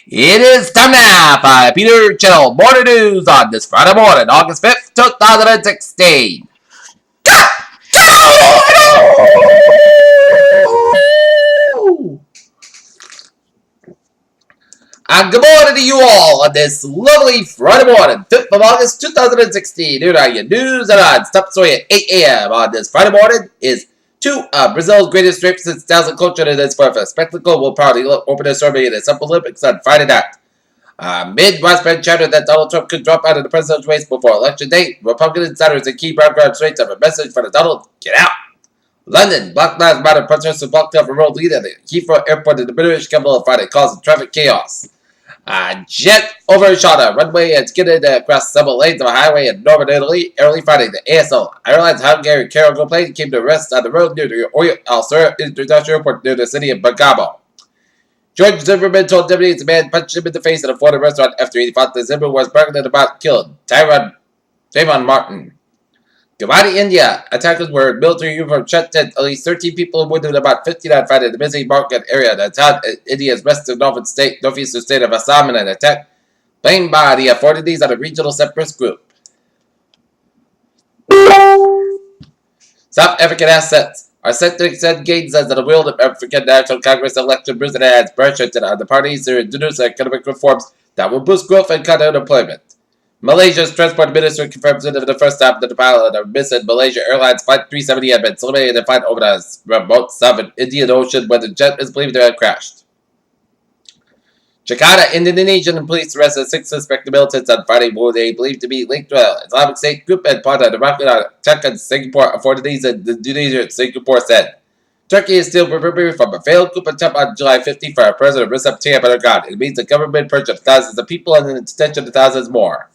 It is time now for Peter Channel Morning News on this Friday morning, August 5th, 2016. And good morning to you all on this lovely Friday morning, 5th of August 2016. Here are your news and odds. Top story at 8 a.m. on this Friday morning is two of Brazil's greatest trips since 2000 culture and its for a spectacle will probably open the ceremony in the Summer Olympics on Friday night. Mid-widespread chatter that Donald Trump could drop out of the presidential race before election day. Republican insiders and key background straits have a message for the Donald, get out. London, Black Lives Matter protesters blocked off a road lead at the Heathrow Airport in the British capital on Friday, causing traffic chaos. Jet overshot a runway and skidded across several lanes of a highway in northern Italy early Friday. The ASL Airlines Hungary cargo plane came to rest on the road near the Oyo Alsura International Airport near the city of Bergamo. George Zimmerman told deputies the man punched him in the face at a Florida restaurant after he thought the Zimmerman was pregnant about killed. Trayvon Martin. Gawani, India. Attackers were in military uniform shot dead. At least 13 people wounded, about 50 on Friday in the busy market area that's out in India's western northeastern state of Assam in an attack blamed by the authorities on a regional separatist group. South African assets are set to extend gains as the will of African National Congress election president adds pressure on the parties to introduce economic reforms that will boost growth and cut unemployment. Malaysia's transport minister confirms that for the first time that the pilot of missing Malaysia Airlines Flight 370 had been eliminated in a flight over the remote southern Indian Ocean when the jet is believed to have crashed. Jakarta, Indonesian police arrested 6 suspected militants on Friday who they believed to be linked to an Islamic State group and part of the rocket attack on Singapore, authorities in Indonesia Singapore said. Turkey is still recovering from a failed coup attempt on July 15 for President Recep Tayyip Erdogan. It means the government purged thousands of people and an extension of thousands more.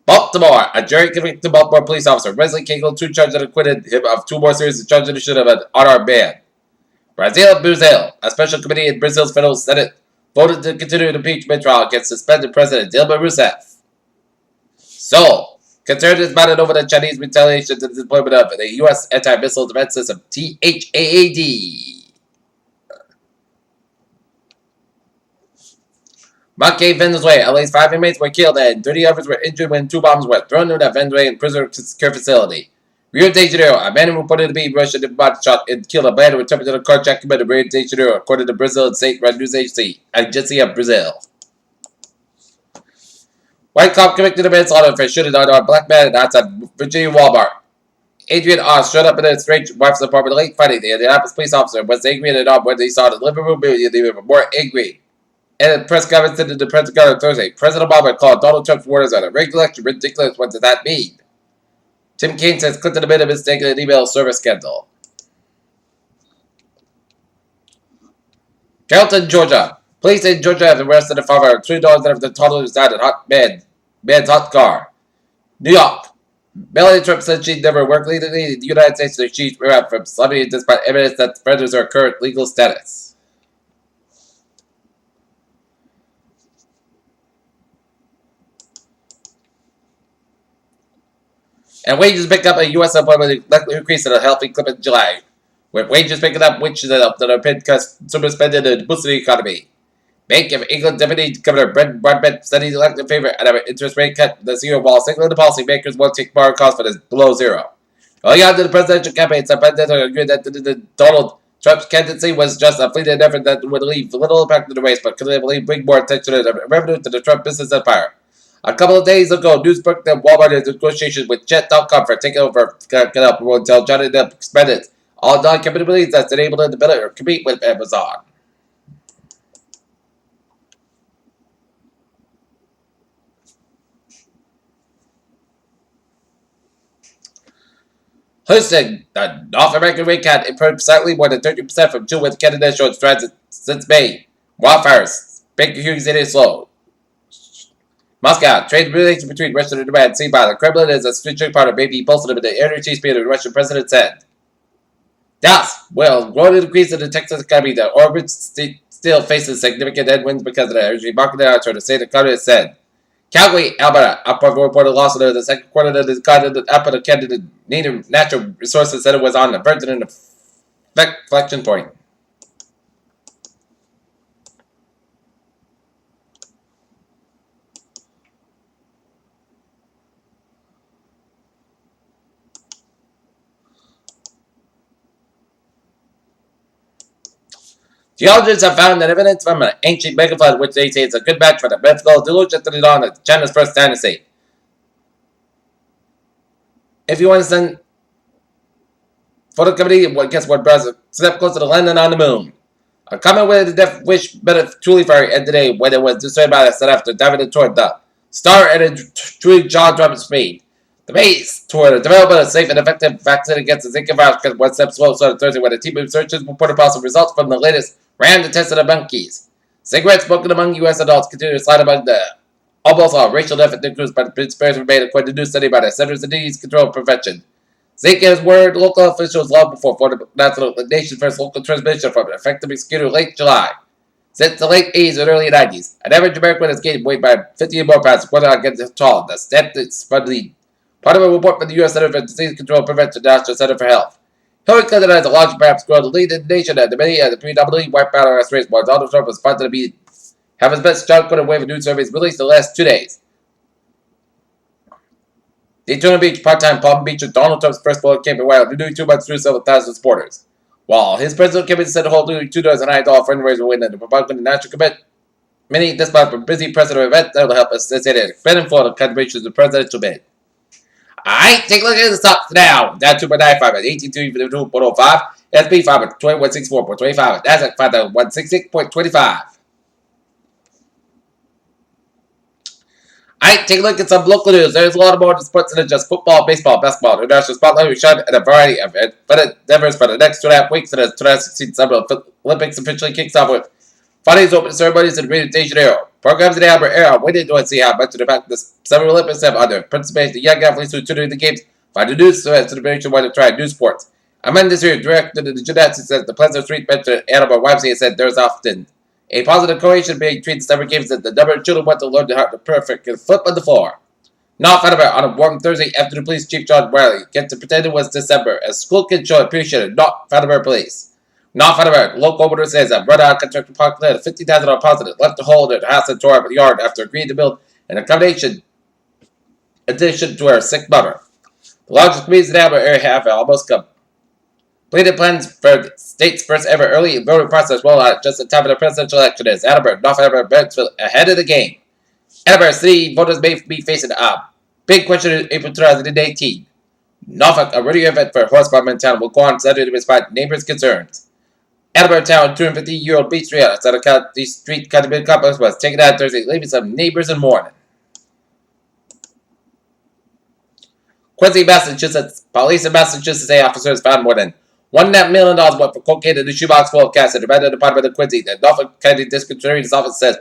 Baltimore, a jury convicted Baltimore police officer Wesley Cagle 2 charges and acquitted him of 2 more serious charges of an unarmed man. Brazil, a special committee in Brazil's federal Senate voted to continue an impeachment trial against suspended President Dilma Rousseff. Seoul, concern is mounted over the Chinese retaliation to the deployment of the U.S. anti-missile defense system THAAD. Monkey, Venezuela. At least 5 inmates were killed and 30 others were injured when 2 bombs were thrown into a Venezuelan prisoner care facility. Rio de Janeiro. A man reported to be Russian body shot and killed a man who attempted a carjacking by the Rio de Janeiro, according to Brazil state-run news agency of Brazil. White cop convicted of manslaughter for shooting on a black man outside Virginia Walmart. Adrian Oz showed up in his strange wife's apartment late Friday. The Indianapolis police officer was angry at it when he saw the living room even more angry. In a press conference to the Pentagon on Thursday, President Obama called Donald Trump's words on a rigged election ridiculous. What does that mean? Tim Kaine says Clinton admitted a mistake in an email service scandal. Carrollton, Georgia. Police in Georgia have arrested a father of 2 dogs after the toddler died in man's hot car. New York. Melania Trump said she'd never worked legally in the United States, so she's removed from celebrity despite evidence that offenders are current legal status. And wages pick up, a U.S. employment likely increase at a healthy clip in July. With wages picking up, which is up to the consumer spending and boosting the economy. Bank of England Deputy Governor Brent Broadbent said he's elected in favor of an interest rate cut this year, while signaling the policymakers won't take borrowing costs for this below zero. Early on in the presidential campaign, some presidents agreed that Donald Trump's candidacy was just a fleeting effort that would leave little impact on the race, but could bring more attention and revenue to the Trump business empire. A couple of days ago, news broke that Walmart is in negotiations with Jet.com for taking over until Johnny Depp expended all non-capabilities that's enabled it to compete with Amazon. Houston, the North American rate cut improved slightly more than 30% from June, with Canada showing strides since May. Wildfires, Baker City is slow. Moscow, trade relations between Russia and Iran seen by the Kremlin as a strategic partner may be bolstered with the energy speed of the Russian president said. Dallas, well, growing increase in the Texas economy, the orbit still faces significant headwinds because of the energy market downturn, the state economist said. Calgary, Alberta, upward reported loss of the second quarter of the continent up the Canada Native Natural Resources Center was on the verge of an inflection point. Geologists have found that evidence from an ancient megaflood, which they say is a good match for the mythical delusion to the dawn of China's first dynasty. If you want to send photo company, guess what, brother? Step closer to landing on the moon. A common way to death wish better truly for end today when it was destroyed by the sun after diving toward the star at a truly jaw-dropping speed. The base toward a development of safe and effective vaccine against the Zika virus because one step slow started Thursday when a team of researchers reported possible results from the latest random test of the monkeys. Cigarettes smoking among U.S. adults continue to slide among the almost all racial death and decrease by the conspiracy remain according to a new study by the Centers for Disease Control and Prevention. Zika has warned local officials long before for the nation's first local transmission from an effective mosquito in late July. Since the late 80s and early 90s, an average American has gained weight by 50 or more pounds, whether or not getting tall. The statistics from the part of a report from the U.S. Center for Disease Control and Prevention National Center for Health. Hillary Clinton has a large perhaps grown to lead in the nation at the many of the predominantly white battle race, while Donald Trump was found to be have his best John Clinton wave of news surveys released in the last 2 days. Daytona Beach part-time Palm Beach with Donald Trump's first bullet campaign while nearly 2 months through several thousand supporters. While his presidential campaign said to hold nearly $2.09 fundraiser win at the Republican National Committee, many this month from busy president event that will help us say that expanding Florida contributions to the presidential bid. Alright, take a look at the stocks now. Dow 2.95 at 18.2.05. SP 5 at 2164.25. Nasdaq 5 at 166.25. Alright, take a look at some local news. There's a lot more sports than just football, baseball, basketball. International spotlight will shine at a variety of endeavors for the next 2.5 weeks as the 2016 Summer Olympics officially kicks off with Friday's opening ceremonies in Rio de Janeiro. Programs in the Albert area are waiting to see how much of the fact the Summer Olympics have on their participation. The young athletes who tune into the games find the news so as to the nation want to try new sports. Among this year, director of the gymnastics says the Pleasant Street mentioned Annabelle Websey said there's often a positive correlation between the summer games that the number of children want to learn how to perfect and flip on the floor. Not found about on a warm Thursday after the police chief John Riley gets to pretend it was December as school kids show appreciated not found about police. Not found about local owner says that run-out contractor park had a $50,000 positive left to hold at house and tore up the yard after agreeing to build an accommodation addition to her sick mother. The largest communities in the Albert area have almost completed plans for the state's first ever early voting process rollout just in time for the presidential election as Edinburgh, North Edinburgh, Burnsville ahead of the game. Edinburgh City voters may be facing a big question in April 2018. Norfolk, a radio event for horsepower in town, will go on Saturday to respond to neighbors' concerns. Edinburgh Town 250-year-old Beach Street outside of the street condominium complex was taken out Thursday, leaving some neighbors in mourning. Quincy, Massachusetts. Police in Massachusetts say officers found more than $1.5 million worth of cocaine in a shoebox full of cash at the Random Department of Quincy. The Norfolk County District Attorney's Office says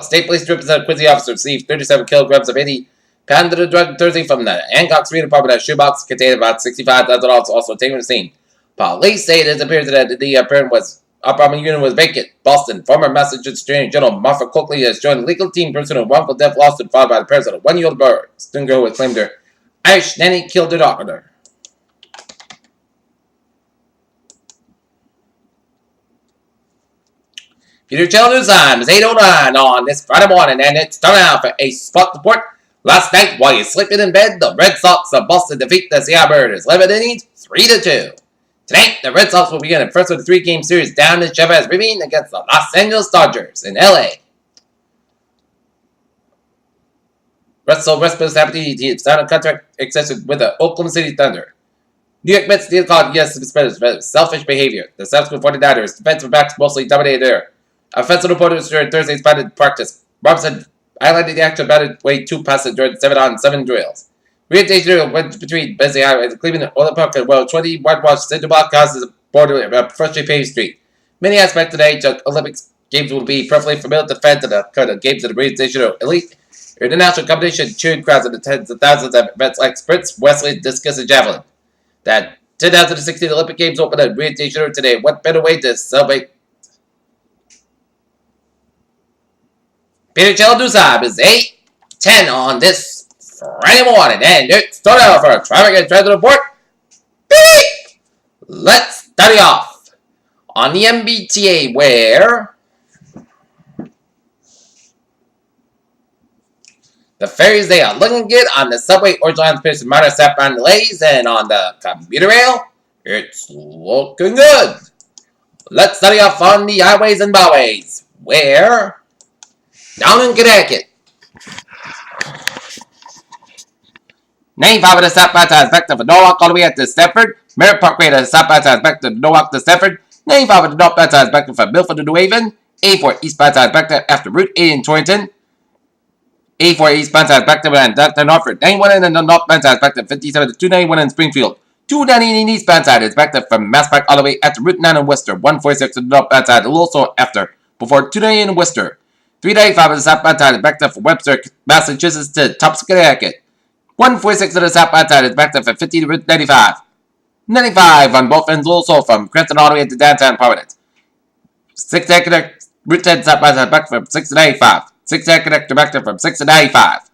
State Police representative Quincy officers received 37 kilograms of 80 pounds of the drug Thursday from the Hancock Street Department. A shoebox containing about $65,000 also taken to the scene. Police say it appears that the apartment unit was vacant. Boston, former Massachusetts Attorney General Martha Coakley has joined the legal team pursuing a wrongful death lawsuit filed by the parents of a 1-year-old girl. Student girl who has claimed her Irish nanny killed her daughter. Peter Channel News Time is 8:09 on this Friday morning, and it's time now for a spot report. Last night, while you're sleeping in bed, the Red Sox of Boston defeat the Seattle Mariners 11 innings, 3-2. Tonight, the Red Sox will begin the first of the 3-game series down in Chavez Ravine against the Los Angeles Dodgers in LA. Russell Westbrook's happy to sign a contract extension with the Oklahoma City Thunder. New York Mets still called yes to the selfish behavior. The San Francisco 49ers defensive backs mostly dominated their offensive reporters during Thursday's batted practice. Robinson highlighted the action batted way 2 passes during 7-on-7 drills. Rio de Janeiro went between Busy Highway and Cleveland Oil Park and well 20 whitewashed cinder block houses border a frustrating paved street. Many aspects of the Olympics games will be perfectly familiar to fans of the kind of games of the Rio de Janeiro elite. International competition cheering crowds in the tens of thousands of events like sprints, wrestling, discus, and javelin. The 2016 Olympic Games opened at Rio de Janeiro today. What better way to celebrate? Peter Channel News Time is 8. 10 on this Friday morning. And it's start out for a traffic and transit report. Beep! Let's study off on the MBTA where the ferries, they are looking good. On the subway, orange lines experiencing minor southbound delays, and on the commuter rail, it's looking good. Let's study off on the highways and byways, where down in Connecticut, 95 of the southbound ties back to Norwalk all the way up to Stamford. Merritt Parkway to the southbound ties back to Norwalk to Stamford. 95 of the northbound ties back from Milford to New Haven. 84 eastbound ties back to after Route 8 in Torrington. 84 eastbound ties back to Norfolk. 91 in the northbound ties back to 57 to 291 in Springfield. 290 in eastbound side is back to from Mass Pike all the way after Route 9 in Worcester. 146 to the northbound side, also after before 290 in Worcester. 395 of the southbound side is back to from Webster, Massachusetts to Topps, Connecticut. 146 to the southbound side is back to from 50 to Route 95. 95 on both ends, also from Creston all the way to downtown Providence. 6 connect Route 10 southbound side back from 6 to 95. 6 connector back to from 6 to 95.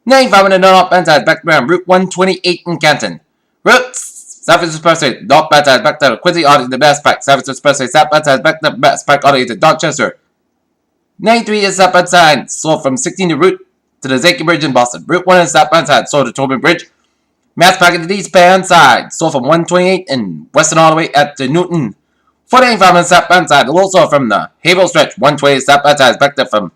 95 on the northbound side back from Route 128 in Canton. Route San Francisco Expressway northbound side back to Quincy all the way to Mass Pike. San Francisco Expressway southbound side back to Mass Pike all the way to Dorchester. 93 is southbound side, so from 16 to Route to the Zaki Bridge in Boston. Route 1 is southbound side, so to Tobin Bridge. Mass Pike to the eastbound side, so from 128 and Western all the way at the Newton. 485 on the southbound side, also from the Havel stretch. 120 is southbound side, backed up from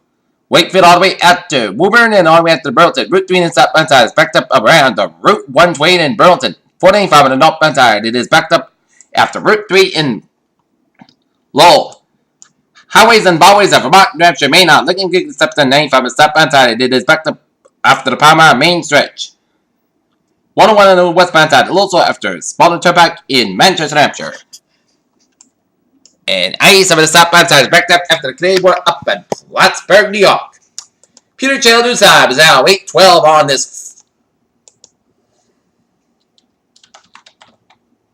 Wakefield all the way at to Woburn and all the way at to Burlington. Route 3 in the southbound side is backed up around the Route 120 in Burlington. 495 on the northbound side, it is backed up after Route 3 in Lowell. Highways and byways of Vermont, New Hampshire, Maine are looking good except the 95 on the southbound side, it is backed up after the Palmer main stretch. 101 on the westbound side, also after Spalding Turnpike in Manchester, New Hampshire. And 87 on the southbound side is backed up after the Canadian border up in Plattsburgh, New York. Peter Channel News Time is now 8:12 on this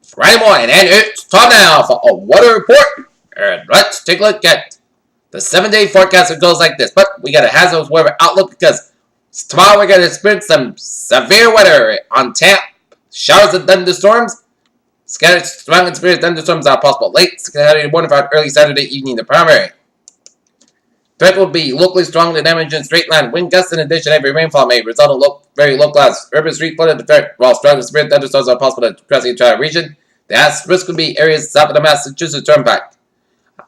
Friday morning, and it's time now for a weather report. And let's take a look at the 7-day forecast. It goes like this, but we got a hazardous weather outlook because tomorrow we're going to experience some severe weather on tap. Showers and thunderstorms. Scattered strong and severe thunderstorms are possible late Saturday morning for early Saturday evening. The primary threat will be locally strong to damage and straight line wind gusts. In addition, heavy rainfall may result in very localized urban street flooding effect, while strong and severe thunderstorms are possible across the entire region. The risk will be areas south of the Massachusetts Turnpike.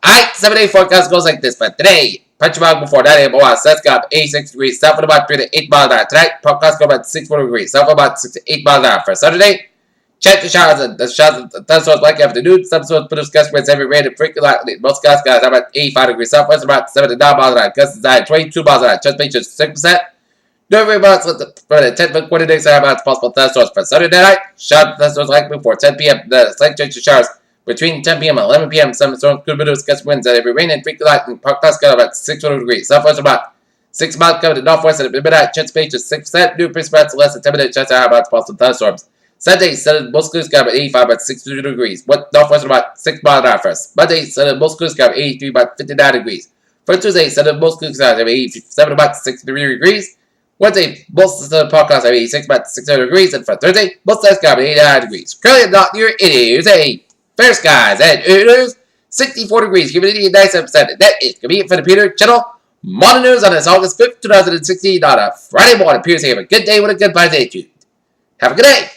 Alright, 7-day forecast goes like this. But today, Petrobras before 9 a.m. Sets got 86 degrees, south of about 3 to 8 miles an hour. Tonight, forecast go about 64 degrees, south of about 6 to 8 miles an hour. For Saturday, check the showers and the thunderstorms likely afternoon. Some sorts produce gust winds, heavy rain, and frequent lightning. Most gusts got about 85 degrees, southwest about 7 to 9 miles an hour. Gusts is 22 miles an hour. Chance makes 6%. No remarks with the 10 foot 20 days about possible thunderstorms. For Saturday night, shower thunderstorms likely before 10 p.m. The slight change of showers between 10 p.m. and 11 p.m. Some storms could produce gust winds and heavy rain and frequent lightning. Forecast got about 600 degrees. Southwest about 6 miles coming to northwest at midnight. Chance makes 6%. New precipitates less than 10 minutes. Chance about possible thunderstorms. Sunday, southern most clear got about 85 about 62 degrees. Northwest about 6 miles an hour first. Monday, southern most clear got 83 about 59 degrees. For Tuesday, southern most clear got 87 about 63 degrees. Wednesday, most of the podcast are 86 about 600 degrees. And for Thursday, most skies got 89 degrees. Currently not near it is a fair skies and it is 64 degrees. Humidity is 97%. That is going to be it for the Peter Channel Morning News on this August 5th, 2016 on a Friday morning. Peter, have a good day with a good attitude. Have a good day.